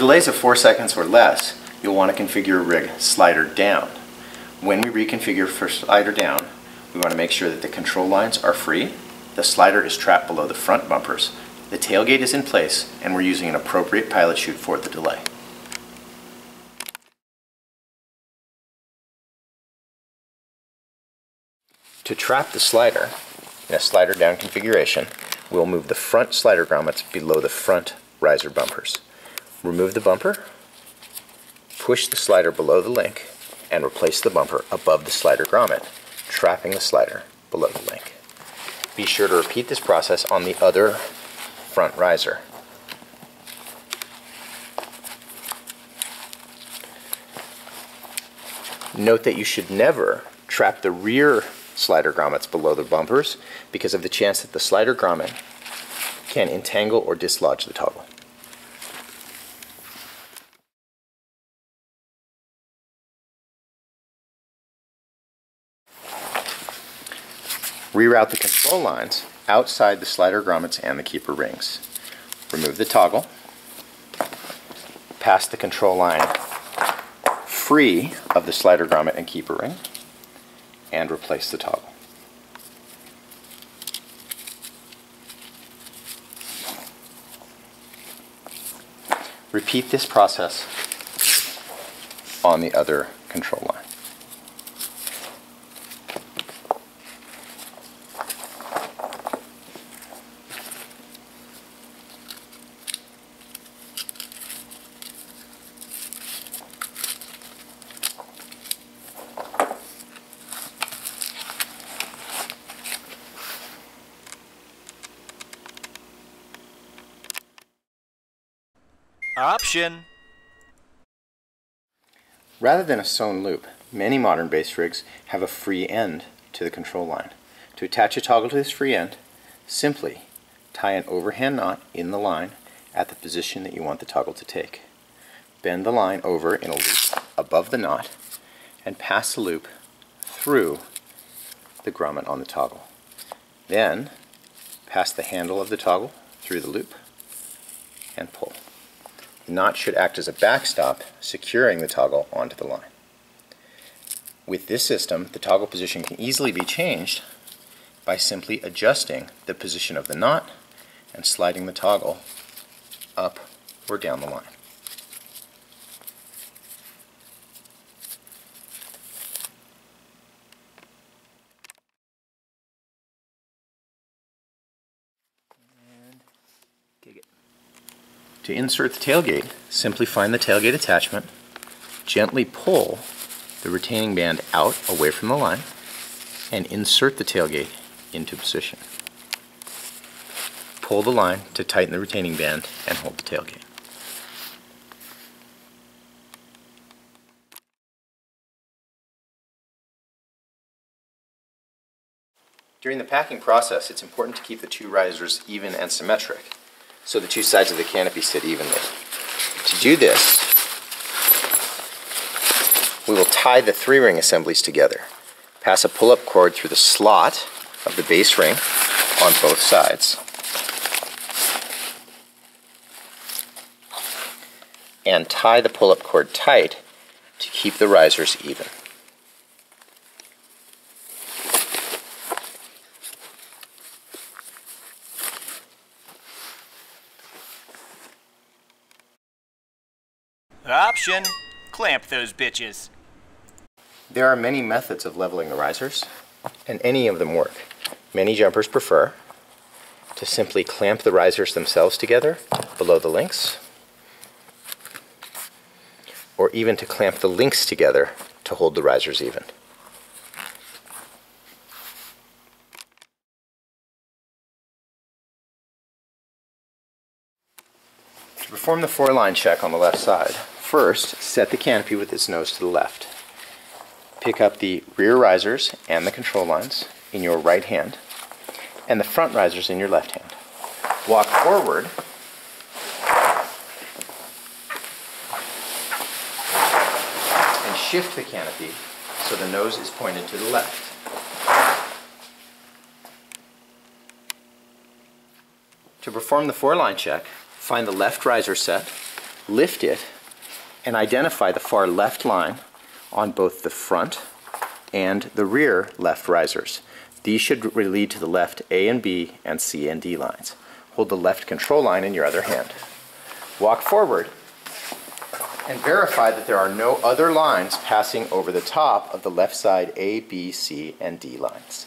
delays of 4 seconds or less, you'll want to configure rig slider down. When we reconfigure for slider down, we want to make sure that the control lines are free, the slider is trapped below the front bumpers, the tailgate is in place, and we're using an appropriate pilot chute for the delay. To trap the slider in a slider down configuration, we'll move the front slider grommets below the front riser bumpers. Remove the bumper, push the slider below the link, and replace the bumper above the slider grommet, trapping the slider below the link. Be sure to repeat this process on the other front riser. Note that you should never trap the rear slider grommets below the bumpers because of the chance that the slider grommet can entangle or dislodge the toggle. Reroute the control lines outside the slider grommets and the keeper rings. Remove the toggle, pass the control line free of the slider grommet and keeper ring, and replace the toggle. Repeat this process on the other control line. Option. Rather than a sewn loop, many modern base rigs have a free end to the control line. To attach a toggle to this free end, simply tie an overhand knot in the line at the position that you want the toggle to take. Bend the line over in a loop above the knot and pass the loop through the grommet on the toggle. Then pass the handle of the toggle through the loop and pull. The knot should act as a backstop, securing the toggle onto the line. With this system, the toggle position can easily be changed by simply adjusting the position of the knot and sliding the toggle up or down the line. To insert the tailgate, simply find the tailgate attachment, gently pull the retaining band out away from the line, and insert the tailgate into position. Pull the line to tighten the retaining band and hold the tailgate. During the packing process, it's important to keep the two risers even and symmetric, so the two sides of the canopy sit evenly. To do this, we will tie the three-ring assemblies together. Pass a pull-up cord through the slot of the base ring on both sides, and tie the pull-up cord tight to keep the risers even. Option. Clamp those bitches. There are many methods of leveling the risers, and any of them work. Many jumpers prefer to simply clamp the risers themselves together below the links, or even to clamp the links together to hold the risers even. To perform the four-line check on the left side, first set the canopy with its nose to the left. Pick up the rear risers and the control lines in your right hand and the front risers in your left hand. Walk forward and shift the canopy so the nose is pointed to the left. To perform the four-line check, find the left riser set, lift it and identify the far left line on both the front and the rear left risers. These should lead to the left A and B and C and D lines. Hold the left control line in your other hand. Walk forward and verify that there are no other lines passing over the top of the left side A, B, C, and D lines.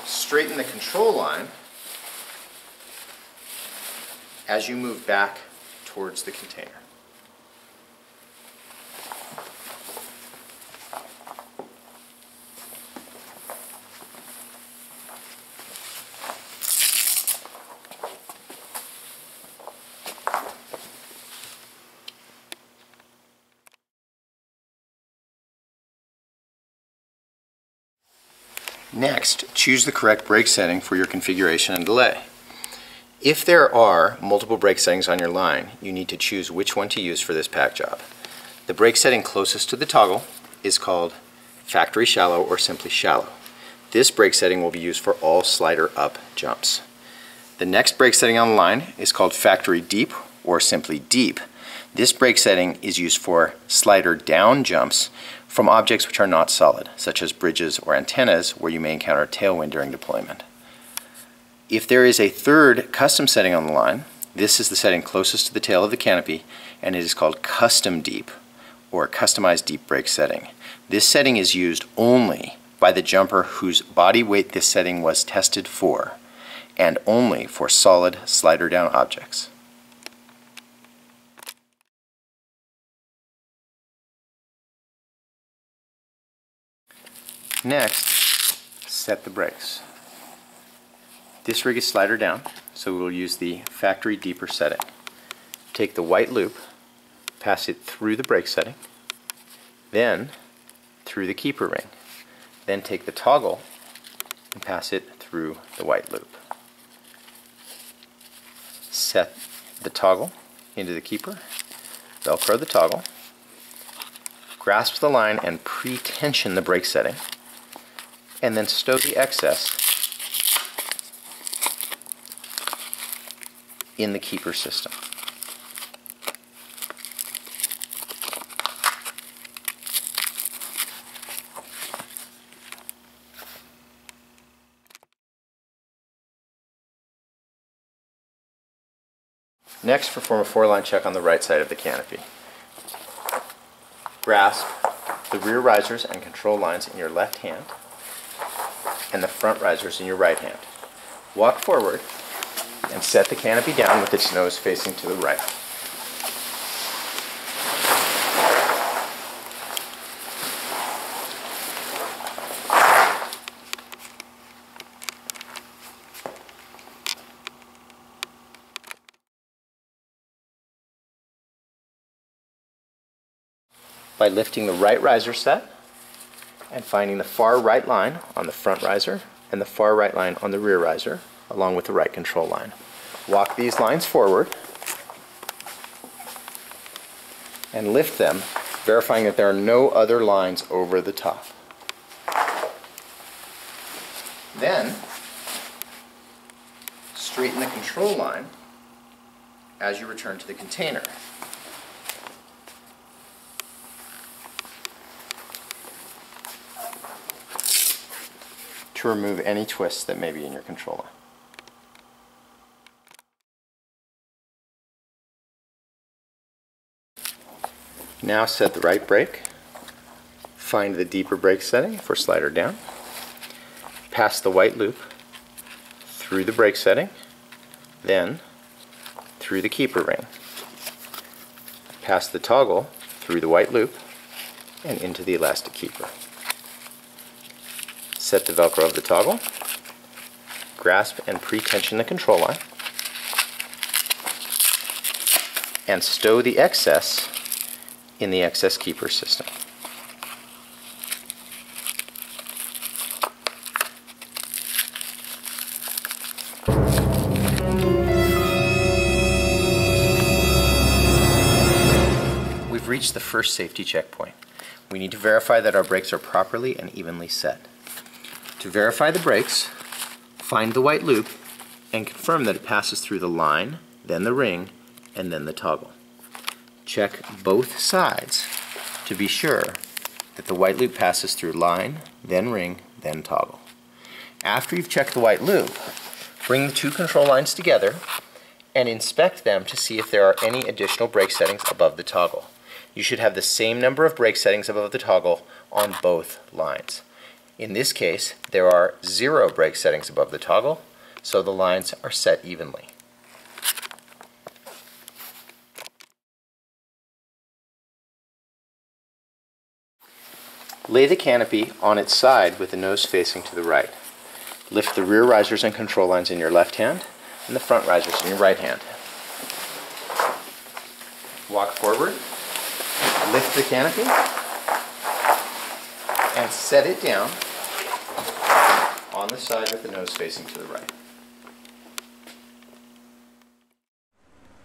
Straighten the control line as you move back towards the container. Next, choose the correct brake setting for your configuration and delay. If there are multiple brake settings on your line, you need to choose which one to use for this pack job. The brake setting closest to the toggle is called factory shallow or simply shallow. This brake setting will be used for all slider up jumps. The next brake setting on the line is called factory deep or simply deep. This brake setting is used for slider down jumps from objects which are not solid, such as bridges or antennas where you may encounter tailwind during deployment. If there is a third custom setting on the line, this is the setting closest to the tail of the canopy, and it is called custom deep or customized deep brake setting. This setting is used only by the jumper whose body weight this setting was tested for, and only for solid slider down objects. Next, set the brakes. This rig is slider down, so we will use the factory deeper setting. Take the white loop, pass it through the brake setting, then through the keeper ring. Then take the toggle and pass it through the white loop. Set the toggle into the keeper, Velcro the toggle, grasp the line and pre-tension the brake setting, and then stow the excess in the keeper system. Next, perform a 4-line check on the right side of the canopy. Grasp the rear risers and control lines in your left hand and the front risers in your right hand. Walk forward and set the canopy down with its nose facing to the right. By lifting the right riser set and finding the far right line on the front riser and the far right line on the rear riser, along with the right control line. Walk these lines forward and lift them, verifying that there are no other lines over the top. Then, straighten the control line as you return to the container. To remove any twists that may be in your controller. Now set the right brake, find the deeper brake setting for slider down, pass the white loop through the brake setting, then through the keeper ring. Pass the toggle through the white loop and into the elastic keeper. Set the Velcro of the toggle, grasp and pre-tension the control line, and stow the excess in the excess keeper system. We've reached the first safety checkpoint. We need to verify that our brakes are properly and evenly set. To verify the brakes, find the white loop and confirm that it passes through the line, then the ring, and then the toggle. Check both sides to be sure that the white loop passes through line, then ring, then toggle. After you've checked the white loop, bring the two control lines together and inspect them to see if there are any additional brake settings above the toggle. You should have the same number of brake settings above the toggle on both lines. In this case, there are 0 brake settings above the toggle, so the lines are set evenly. Lay the canopy on its side with the nose facing to the right. Lift the rear risers and control lines in your left hand and the front risers in your right hand. Walk forward, lift the canopy, and set it down on the side with the nose facing to the right.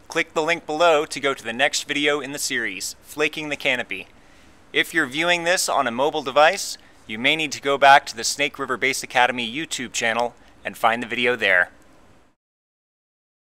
Click the link below to go to the next video in the series, Flaking the Canopy. If you're viewing this on a mobile device, you may need to go back to the Snake River Base Academy YouTube channel and find the video there.